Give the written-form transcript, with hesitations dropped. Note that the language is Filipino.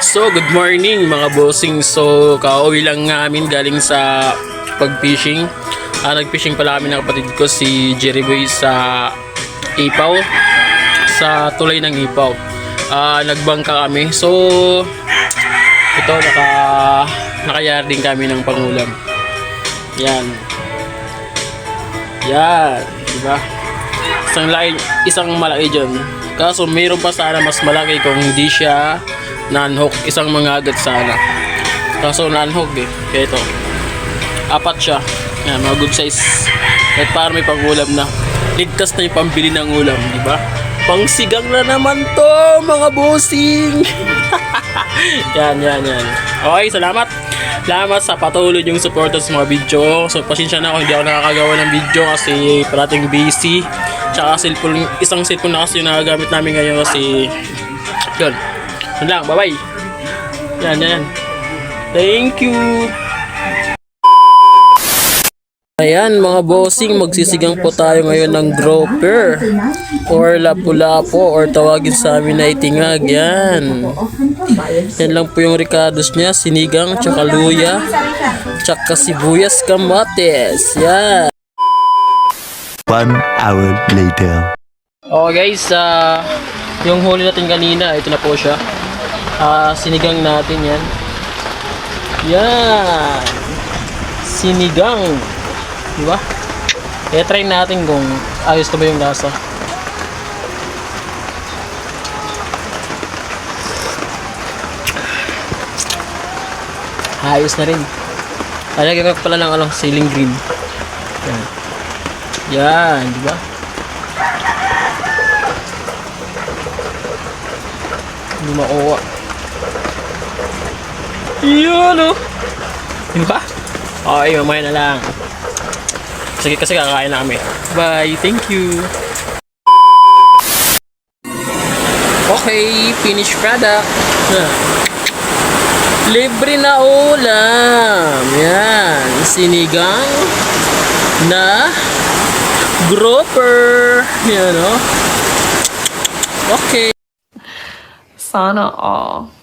So, good morning mga bossing. So, kauwi lang namin galing sa pag-fishing. Nag-fishing pala kami ng kapatid ko si Jerry Boy sa Ipaw. Sa tulay ng Ipaw. Nagbangka kami. So, ito nakayar din kami ng pangulam. Yan. Yan. Diba? Isang malaki dyan. Kaso mayroon pa sana mas malaki kung hindi siya non-hook, isang mangagat sana. Kaso non-hook eh. Kaya ito. 4 siya. Yan, mga good size. At para may pangulam na. Ligtas na yung pambili ng ulam, di ba? Pangsigang na naman to, mga bossing. yan. Okay, salamat. Salamat sa patuloy yung support sa mga video. So, pasensya na kung hindi ako nakakagawa ng video kasi parating busy. Tsaka isang cellphone na kasi yung nagagamit namin ngayon kasi yun. Yun lang, bye bye. Yan. Thank you. Ayan mga bossing, magsisigang po tayo ngayon ng grouper or lapu-lapo or tawagin sa amin na itingag. Yan lang po yung ricados niya, sinigang, tsaka luya, tsaka sibuyas, kamates. Yan. 1 hour later. Oh guys, yung huli natin kanina, ito na po siya. Sinigang natin yan. Yan. Sinigang. Diba? Kaya try natin kung ayos na ba yung lasa. Ayos na rin. Lagyan ko pala ng ceiling green. Yan, diba? Hindi makuha. Yan o. Diba? Okay, mamaya na lang. Sige, kasi kakain na kami. Bye, thank you. Okay, finished product. Libre na ulam. Yan, sinigang na grouper. Yan o. Okay. Sana all.